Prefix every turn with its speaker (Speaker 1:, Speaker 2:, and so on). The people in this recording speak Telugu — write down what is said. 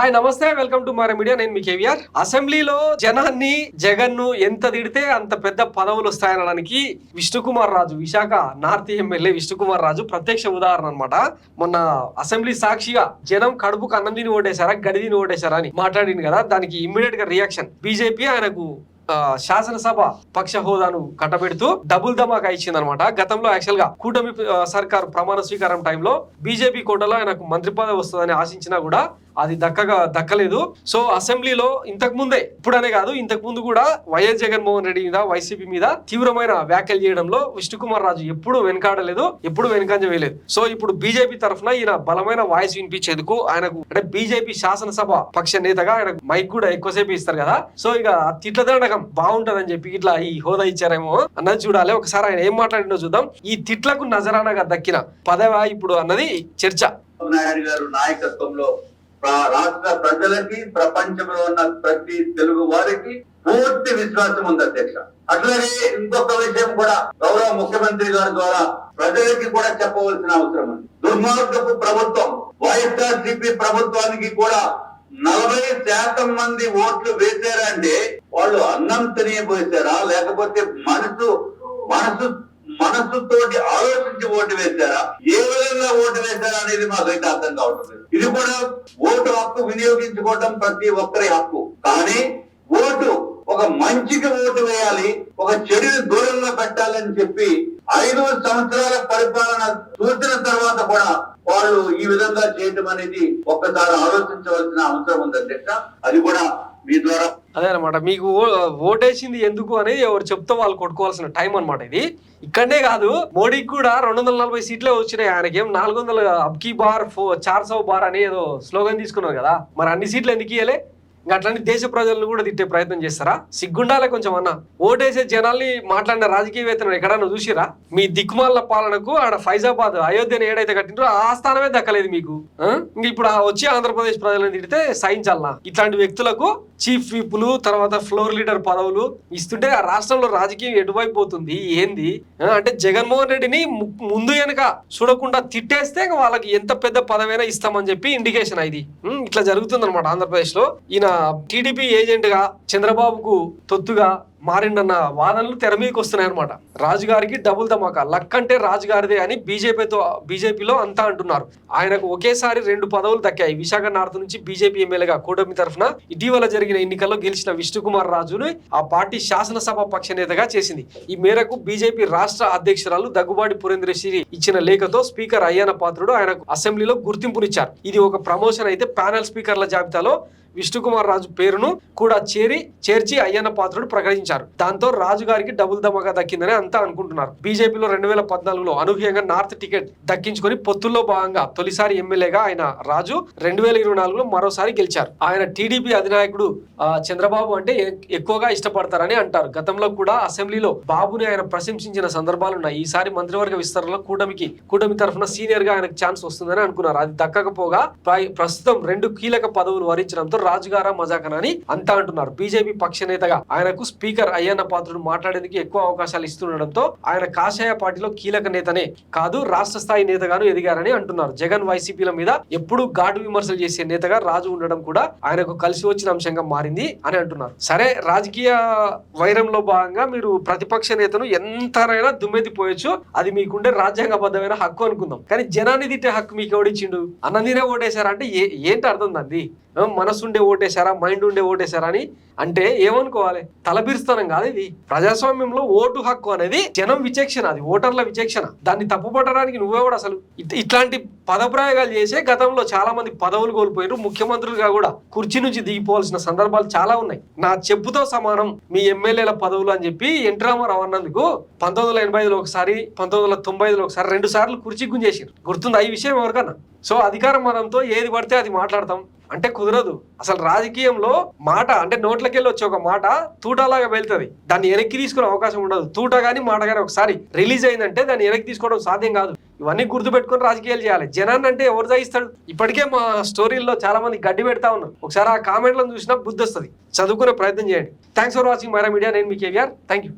Speaker 1: హాయ్ నమస్తే, వెల్కమ్ టు మర మీడియా. నేను మీ కేవీఆర్. అసెంబ్లీలో జనాన్ని జగన్ ను ఎంత తిడితే అంత పెద్ద పదవులు వస్తాయనడానికి విష్ణుకుమార్ రాజు, విశాఖ నార్త్ ఎమ్మెల్యే విష్ణుకుమార్ రాజు ప్రత్యక్ష ఉదాహరణ అనమాట. మొన్న అసెంబ్లీ సాక్షిగా జనం కడుపుకు అన్నం తిని ఓటేశారా గడి తిని ఓటేశారా అని మాట్లాడింది కదా, దానికి ఇమ్మీడియట్ గా రియాక్షన్ బీజేపీ ఆయనకు శాసనసభ పక్ష హోదాను కట్టబెడుతూ డబుల్ ధమాకా ఇచ్చిందనమాట. గతంలో యాక్చువల్ గా కూటమి సర్కారు ప్రమాణ స్వీకారం టైంలో బీజేపీ కోటలో ఆయనకు మంత్రి పదవి వస్తుందని ఆశించినా కూడా అది దక్కలేదు. సో అసెంబ్లీలో ఇంతకు ముందే, ఇప్పుడనే కాదు ఇంతకు ముందు కూడా వైఎస్ జగన్మోహన్ రెడ్డి మీద, వైసీపీ మీద తీవ్రమైన వ్యాఖ్యలు చేయడంలో విష్ణుకుమార్ రాజు ఎప్పుడు వెనకాడలేదు, ఎప్పుడు వెనకంజ వేయలేదు. సో ఇప్పుడు బీజేపీ తరఫున ఈయన బలమైన వాయిస్ వినిపించేందుకు ఆయనకు అంటే బీజేపీ శాసనసభ పక్ష నేతగా ఆయనకు మైక్ కూడా ఎక్కువసేపు ఇస్తారు కదా. సో ఇక తిట్ల దండకం బాగుంటదని చెప్పి ఇట్లా ఈ హోదా ఇచ్చారేమో అన్నది చూడాలి. ఒకసారి ఆయన ఏం మాట్లాడిందో చూద్దాం. ఈ తిట్లకు నజరానాగా దక్కిన పదవా ఇప్పుడు అన్నది చర్చ.
Speaker 2: నాయుడు గారు నాయకత్వంలో రాష్ట్ర ప్రజలకి, ప్రపంచంలో ఉన్న ప్రతి తెలుగు వారికి పూర్తి విశ్వాసం ఉంది అధ్యక్ష. అట్లాగే ఇంకొక విషయం కూడా గౌరవ ముఖ్యమంత్రి గారి ద్వారా ప్రజలకి కూడా చెప్పవలసిన అవసరం ఉంది. దుర్మార్గపు ప్రభుత్వం వైఎస్ఆర్సీపీ ప్రభుత్వానికి కూడా 40% మంది ఓట్లు వేశారంటే వాళ్ళు అన్నం తినేపోసారా, లేకపోతే మనసుతోటి ఆలోచించి ఓటు వేశారా, ఏ విధంగా ఓటు వేశారా అనేది మాకైతే అర్థం కావటం లేదు. ఇది కూడా ఓటు హక్కు వినియోగించుకోవడం ప్రతి ఒక్కరి హక్కు. కానీ ఓటు ఒక మంచికి ఓటు వేయాలి, ఒక చెడుని దూరంగా పెట్టాలని చెప్పి 5 సంవత్సరాల పరిపాలన చూసిన తర్వాత కూడా వాళ్ళు ఈ విధంగా చేయటం అనేది ఒక్కసారి ఆలోచించవలసిన అవసరం ఉంది అధ్యక్ష. అది కూడా మీ ద్వారా
Speaker 1: అదే అనమాట, మీకు ఓటేసింది ఎందుకు అనేది ఎవరు చెప్తే వాళ్ళు కొట్టుకోవాల్సిన టైం అనమాట ఇది. ఇక్కడనే కాదు, మోడీకి కూడా 240 సీట్లే వచ్చినాయి. ఆయనకేం 400 అబ్కీ బార్ 400 బార్ అని ఏదో స్లోగన్ తీసుకున్నారు కదా, మరి అన్ని సీట్లు ఎందుకు ఇయ్యలే? ఇంకా అట్లాంటి దేశ ప్రజలను కూడా తిట్టే ప్రయత్నం చేస్తారా? సిగ్గుండాలే కొంచెం అన్న. ఓటేసే జనాల్ని మాట్లాడిన రాజకీయవేత్తలు ఎక్కడన్నా చూసిరా? మీ దిక్కుమాల పాలనకు ఆడ ఫైజాబాద్ అయోధ్యను ఏడైతే కట్టినో ఆ స్థానమే దక్కలేదు మీకు. ఇంక ఇప్పుడు వచ్చి ఆంధ్రప్రదేశ్ ప్రజలను తిడితే సహించాలనా? ఇట్లాంటి వ్యక్తులకు చీఫ్ విప్లు, తర్వాత ఫ్లోర్ లీడర్ పదవులు ఇస్తుంటే ఆ రాష్ట్రంలో రాజకీయం ఎటువైపు పోతుంది ఏంది అంటే, జగన్మోహన్ రెడ్డిని ముందు వెనక చూడకుండా తిట్టేస్తే వాళ్ళకి ఎంత పెద్ద పదవైనా ఇస్తామని చెప్పి ఇండికేషన్ ఇది. ఇట్లా జరుగుతుంది అనమాట ఆంధ్రప్రదేశ్ లో. ఈయన టీడీపీ ఏజెంట్ గా చంద్రబాబుకు తొత్తుగా మారిండన్న వాదనలు తెర మీదకి వస్తున్నాయి అనమాట. రాజుగారికి డబుల్ ధమాకా, లక్ అంటే రాజుగారిదే అని బీజేపీలో అంతా అంటున్నారు. ఆయనకు ఒకేసారి 2 పదవులు దక్కాయి. విశాఖ నార్త్ నుంచి బీజేపీ ఎమ్మెల్యేగా కూటమి తరఫున ఇటీవల జరిగిన ఎన్నికల్లో గెలిచిన విష్ణుకుమార్ రాజును ఆ పార్టీ శాసనసభ పక్ష నేతగా చేసింది. ఈ మేరకు బీజేపీ రాష్ట్ర అధ్యక్షురాలు దగ్గుబాటి పురేంద్రశ్రీ ఇచ్చిన లేఖతో స్పీకర్ అయ్యన్న పాత్రుడు ఆయనకు అసెంబ్లీలో గుర్తింపునిచ్చారు. ఇది ఒక ప్రమోషన్ అయితే ప్యానెల్ స్పీకర్ల జాబితాలో విష్ణుకుమార్ రాజు పేరును కూడా చేర్చి అయ్యన్న పాత్రుడు ప్రకటించారు. దాంతో రాజు గారికి డబుల్ ధమాకా దక్కిందని అంతా అనుకుంటున్నారు. బీజేపీలో 2014లో అనూహ్యంగా నార్త్ టికెట్ దక్కించుకొని పొత్తుల్లో భాగంగా తొలిసారి ఎమ్మెల్యేగా ఆయన రాజు 2024లో మరోసారి గెలిచారు. ఆయన టీడీపీ అధినాయకుడు చంద్రబాబు అంటే ఎక్కువగా ఇష్టపడతారని అంటారు. గతంలో కూడా అసెంబ్లీలో బాబుని ఆయన ప్రశంసించిన సందర్భాలున్నాయి. ఈసారి మంత్రివర్గ విస్తరణలో కూటమి తరఫున సీనియర్ గా ఆయనకు ఛాన్స్ వస్తుందని అనుకున్నారు. అది దక్కకపోగా ప్రస్తుతం 2 కీలక పదవులు వరించడంతో రాజుగారా మజాకనా అని అంతా అంటున్నారు. బీజేపీ పక్ష నేతగా ఆయనకు స్పీకర్ అయ్యన్న పాత్రుడు మాట్లాడేందుకు ఎక్కువ అవకాశాలు ఇస్తుండటంతో ఆయన కాషాయ పార్టీలో కీలక నేతనే కాదు, రాష్ట్ర స్థాయి నేతగాను ఎదిగారని అంటున్నారు. జగన్ వైసీపీల మీద ఎప్పుడు ఘాటు విమర్శలు చేసే నేతగా రాజు ఉండడం కూడా ఆయనకు కలిసి వచ్చిన అంశంగా మారింది అని అంటున్నారు. సరే, రాజకీయ వైరంలో భాగంగా మీరు ప్రతిపక్ష నేతను ఎంతైనా దుమ్మెత్తిపోయొచ్చు, అది మీకుండే రాజ్యాంగబద్ధమైన హక్కు అనుకుందాం. కానీ జనాన్ని తిట్టే హక్కు మీకు ఎవడిచ్చిండు? అన్నదినే ఓటేశారా అంటే ఏంటి అర్థం దాన్ని? మనసుండే ఓటేశారా, మైండ్ ఉండే ఓటేశారా అని అంటే ఏమనుకోవాలి? తలబిరుస్తానం కాదు ఇది. ప్రజాస్వామ్యంలో ఓటు హక్కు అనేది జనం విచక్షణ, అది ఓటర్ల విచక్షణ. దాన్ని తప్పుపట్టడానికి నువ్వెవడు అసలు? ఇట్లాంటి పదప్రయోగాలు చేసే గతంలో చాలా మంది పదవులు కోల్పోయారు. ముఖ్యమంత్రులుగా కూడా కుర్చీ నుంచి దిగిపోవాల్సిన సందర్భాలు చాలా ఉన్నాయి. నా చెప్పుతో సమానం మీ ఎమ్మెల్యేల పదవులు అని చెప్పి ఎన్టీ రామారావు అన్నందుకు 1985లో ఒకసారి, 1995లో ఒకసారి 2 సార్లు కుర్చీ గుంజేసారు. గుర్తుందా ఈ విషయం ఎవరికన్నా? సో అధికారం మనంతో ఏది పడితే అది మాట్లాడతాం అంటే కుదరదు. అసలు రాజకీయంలో మాట అంటే నోట్లకెళ్ళి వచ్చే ఒక మాట తూటలాగా వెళ్తుంది, దాన్ని వెనక్కి తీసుకునే అవకాశం ఉండదు. తూట కానీ మాట కానీ ఒకసారి రిలీజ్ అయిందంటే దాన్ని వెనక్కి తీసుకోవడం సాధ్యం కాదు. ఇవన్నీ గుర్తుపెట్టుకుని రాజకీయాలు చేయాలి. జనాన్ని అంటే ఎవరు జయిస్తాడు? ఇప్పటికే మా స్టోరీల్లో చాలా మంది గడ్డి పెడతా ఉన్నారు. ఒకసారి ఆ కామెంట్లను చూసినా బుద్ధి వస్తుంది. చదువుకునే ప్రయత్నం చేయండి. థ్యాంక్స్ ఫర్ వాచింగ్ మర మీడియా. నేను మీ కేవీఆర్. Thank you.